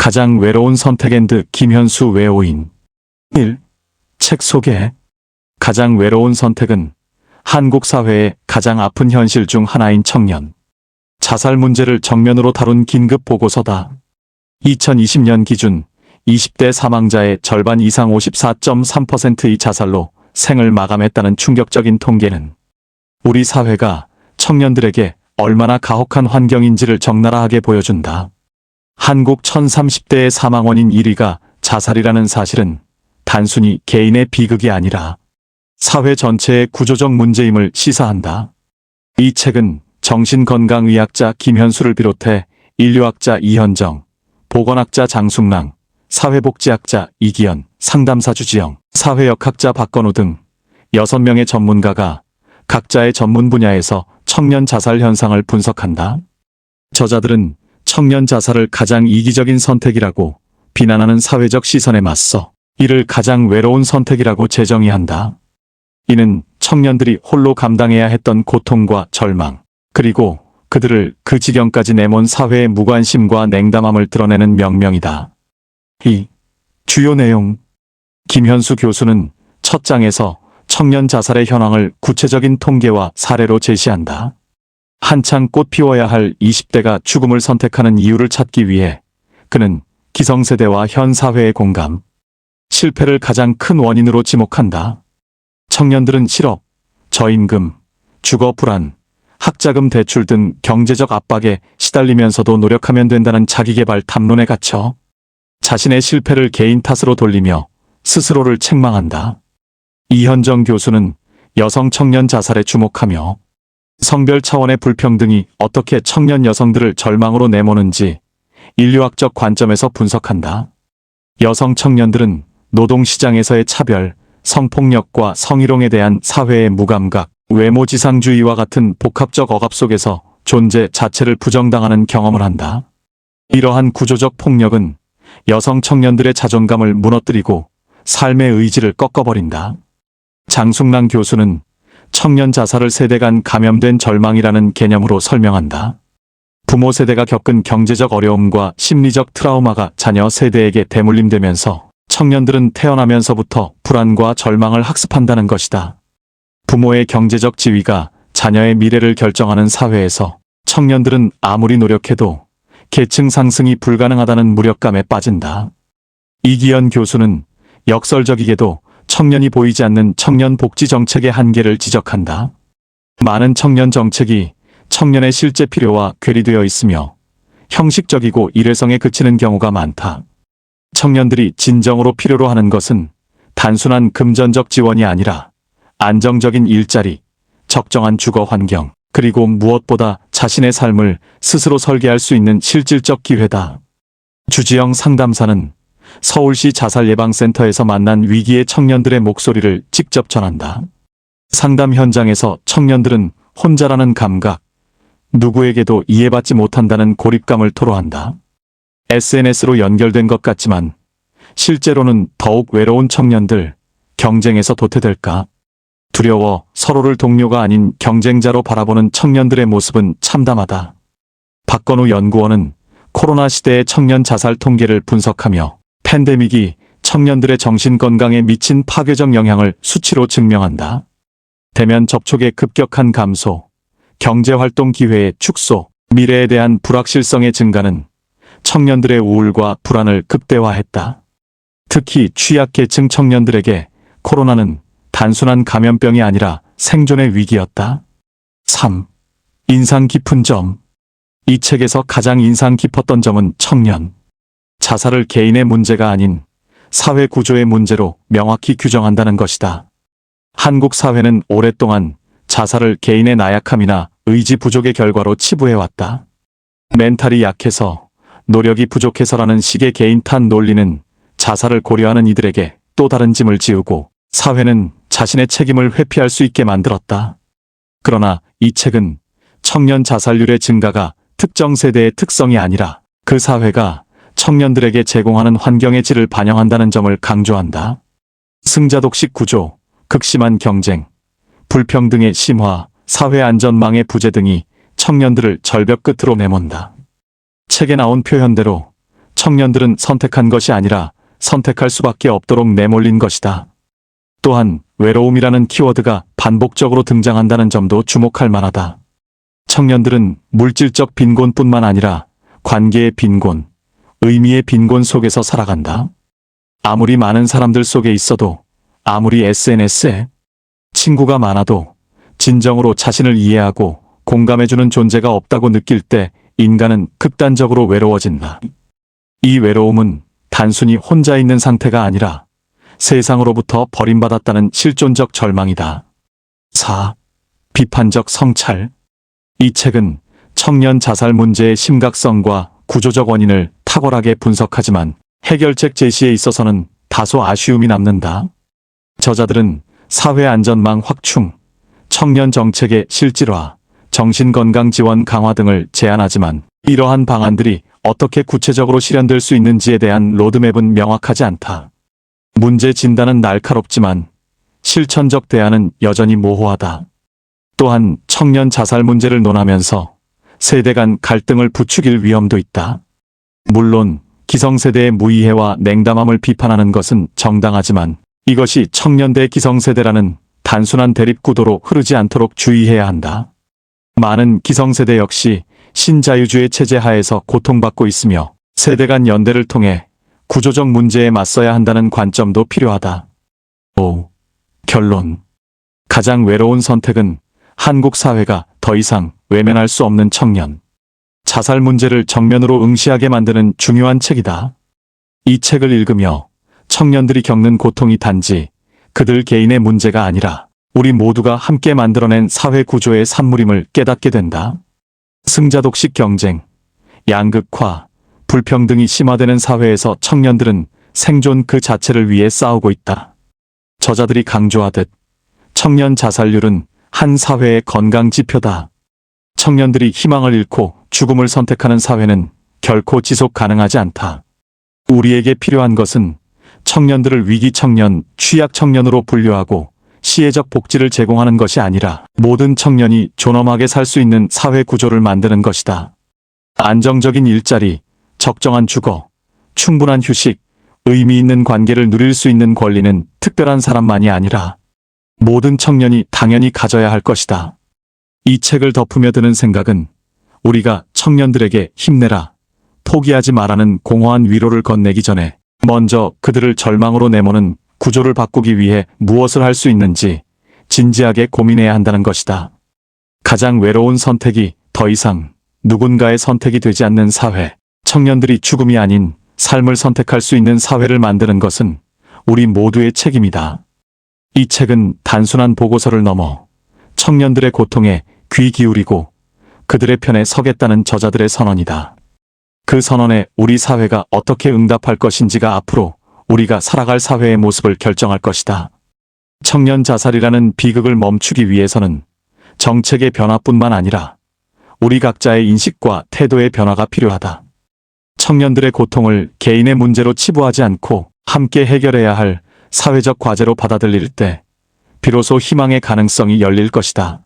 가장 외로운 선택 앤드 김현수 외오인. 1. 책 소개. 가장 외로운 선택은 한국 사회의 가장 아픈 현실 중 하나인 청년 자살 문제를 정면으로 다룬 긴급 보고서다. 2020년 기준 20대 사망자의 절반 이상 54.3%의 자살로 생을 마감했다는 충격적인 통계는 우리 사회가 청년들에게 얼마나 가혹한 환경인지를 적나라하게 보여준다. 한국 1030대의 사망 원인 1위가 자살이라는 사실은 단순히 개인의 비극이 아니라 사회 전체의 구조적 문제임을 시사한다. 이 책은 정신건강의학자 김현수를 비롯해 인류학자 이현정, 보건학자 장숙랑, 사회복지학자 이기현, 상담사 주지영, 사회역학자 박건우 등 6명의 전문가가 각자의 전문 분야에서 청년 자살 현상을 분석한다. 저자들은 청년 자살을 가장 이기적인 선택이라고 비난하는 사회적 시선에 맞서 이를 가장 외로운 선택이라고 재정의한다. 이는 청년들이 홀로 감당해야 했던 고통과 절망, 그리고 그들을 그 지경까지 내몬 사회의 무관심과 냉담함을 드러내는 명명이다. 2. 주요 내용. 김현수 교수는 첫 장에서 청년 자살의 현황을 구체적인 통계와 사례로 제시한다. 한창 꽃 피워야 할 20대가 죽음을 선택하는 이유를 찾기 위해 그는 기성세대와 현 사회의 공감, 실패를 가장 큰 원인으로 지목한다. 청년들은 실업, 저임금, 주거 불안, 학자금 대출 등 경제적 압박에 시달리면서도 노력하면 된다는 자기계발 탐론에 갇혀 자신의 실패를 개인 탓으로 돌리며 스스로를 책망한다. 이현정 교수는 여성 청년 자살에 주목하며 성별 차원의 불평등이 어떻게 청년 여성들을 절망으로 내모는지 인류학적 관점에서 분석한다. 여성 청년들은 노동시장에서의 차별, 성폭력과 성희롱에 대한 사회의 무감각, 외모지상주의와 같은 복합적 억압 속에서 존재 자체를 부정당하는 경험을 한다. 이러한 구조적 폭력은 여성 청년들의 자존감을 무너뜨리고 삶의 의지를 꺾어버린다. 장숙랑 교수는 청년 자살을 세대 간 감염된 절망이라는 개념으로 설명한다. 부모 세대가 겪은 경제적 어려움과 심리적 트라우마가 자녀 세대에게 대물림되면서 청년들은 태어나면서부터 불안과 절망을 학습한다는 것이다. 부모의 경제적 지위가 자녀의 미래를 결정하는 사회에서 청년들은 아무리 노력해도 계층 상승이 불가능하다는 무력감에 빠진다. 이기현 교수는 역설적이게도 청년이 보이지 않는 청년 복지 정책의 한계를 지적한다. 많은 청년 정책이 청년의 실제 필요와 괴리되어 있으며 형식적이고 일회성에 그치는 경우가 많다. 청년들이 진정으로 필요로 하는 것은 단순한 금전적 지원이 아니라 안정적인 일자리, 적정한 주거 환경, 그리고 무엇보다 자신의 삶을 스스로 설계할 수 있는 실질적 기회다. 주지영 상담사는 서울시 자살예방센터에서 만난 위기의 청년들의 목소리를 직접 전한다. 상담 현장에서 청년들은 혼자라는 감각, 누구에게도 이해받지 못한다는 고립감을 토로한다. SNS로 연결된 것 같지만 실제로는 더욱 외로운 청년들, 경쟁에서 도태될까? 두려워 서로를 동료가 아닌 경쟁자로 바라보는 청년들의 모습은 참담하다. 박건우 연구원은 코로나 시대의 청년 자살 통계를 분석하며 팬데믹이 청년들의 정신건강에 미친 파괴적 영향을 수치로 증명한다. 대면 접촉의 급격한 감소, 경제활동 기회의 축소, 미래에 대한 불확실성의 증가는 청년들의 우울과 불안을 극대화했다. 특히 취약계층 청년들에게 코로나는 단순한 감염병이 아니라 생존의 위기였다. 3. 인상 깊은 점. 이 책에서 가장 인상 깊었던 점은 청년 자살을 개인의 문제가 아닌 사회 구조의 문제로 명확히 규정한다는 것이다. 한국 사회는 오랫동안 자살을 개인의 나약함이나 의지 부족의 결과로 치부해왔다. 멘탈이 약해서, 노력이 부족해서라는 식의 개인 탓 논리는 자살을 고려하는 이들에게 또 다른 짐을 지우고 사회는 자신의 책임을 회피할 수 있게 만들었다. 그러나 이 책은 청년 자살률의 증가가 특정 세대의 특성이 아니라 그 사회가 청년들에게 제공하는 환경의 질을 반영한다는 점을 강조한다. 승자독식 구조, 극심한 경쟁, 불평등의 심화, 사회 안전망의 부재 등이 청년들을 절벽 끝으로 내몬다. 책에 나온 표현대로 청년들은 선택한 것이 아니라 선택할 수밖에 없도록 내몰린 것이다. 또한 외로움이라는 키워드가 반복적으로 등장한다는 점도 주목할 만하다. 청년들은 물질적 빈곤뿐만 아니라 관계의 빈곤, 의미의 빈곤 속에서 살아간다. 아무리 많은 사람들 속에 있어도, 아무리 SNS에 친구가 많아도 진정으로 자신을 이해하고 공감해주는 존재가 없다고 느낄 때 인간은 극단적으로 외로워진다. 이 외로움은 단순히 혼자 있는 상태가 아니라 세상으로부터 버림받았다는 실존적 절망이다. 4. 비판적 성찰. 이 책은 청년 자살 문제의 심각성과 구조적 원인을 탁월하게 분석하지만 해결책 제시에 있어서는 다소 아쉬움이 남는다. 저자들은 사회 안전망 확충, 청년 정책의 실질화, 정신건강 지원 강화 등을 제안하지만 이러한 방안들이 어떻게 구체적으로 실현될 수 있는지에 대한 로드맵은 명확하지 않다. 문제 진단은 날카롭지만 실천적 대안은 여전히 모호하다. 또한 청년 자살 문제를 논하면서 세대 간 갈등을 부추길 위험도 있다. 물론 기성세대의 무이해와 냉담함을 비판하는 것은 정당하지만 이것이 청년대 기성세대라는 단순한 대립구도로 흐르지 않도록 주의해야 한다. 많은 기성세대 역시 신자유주의 체제 하에서 고통받고 있으며 세대 간 연대를 통해 구조적 문제에 맞서야 한다는 관점도 필요하다. 5. 결론. 가장 외로운 선택은 한국 사회가 더 이상 외면할 수 없는 청년 자살 문제를 정면으로 응시하게 만드는 중요한 책이다. 이 책을 읽으며 청년들이 겪는 고통이 단지 그들 개인의 문제가 아니라 우리 모두가 함께 만들어낸 사회 구조의 산물임을 깨닫게 된다. 승자독식 경쟁, 양극화, 불평등이 심화되는 사회에서 청년들은 생존 그 자체를 위해 싸우고 있다. 저자들이 강조하듯 청년 자살률은 한 사회의 건강 지표다. 청년들이 희망을 잃고 죽음을 선택하는 사회는 결코 지속 가능하지 않다. 우리에게 필요한 것은 청년들을 위기 청년, 취약 청년으로 분류하고 시혜적 복지를 제공하는 것이 아니라 모든 청년이 존엄하게 살 수 있는 사회 구조를 만드는 것이다. 안정적인 일자리, 적정한 주거, 충분한 휴식, 의미 있는 관계를 누릴 수 있는 권리는 특별한 사람만이 아니라 모든 청년이 당연히 가져야 할 것이다. 이 책을 덮으며 드는 생각은 우리가 청년들에게 힘내라, 포기하지 마라는 공허한 위로를 건네기 전에 먼저 그들을 절망으로 내모는 구조를 바꾸기 위해 무엇을 할 수 있는지 진지하게 고민해야 한다는 것이다. 가장 외로운 선택이 더 이상 누군가의 선택이 되지 않는 사회, 청년들이 죽음이 아닌 삶을 선택할 수 있는 사회를 만드는 것은 우리 모두의 책임이다. 이 책은 단순한 보고서를 넘어 청년들의 고통에 귀 기울이고 그들의 편에 서겠다는 저자들의 선언이다. 그 선언에 우리 사회가 어떻게 응답할 것인지가 앞으로 우리가 살아갈 사회의 모습을 결정할 것이다. 청년 자살이라는 비극을 멈추기 위해서는 정책의 변화뿐만 아니라 우리 각자의 인식과 태도의 변화가 필요하다. 청년들의 고통을 개인의 문제로 치부하지 않고 함께 해결해야 할 사회적 과제로 받아들일 때 비로소 희망의 가능성이 열릴 것이다.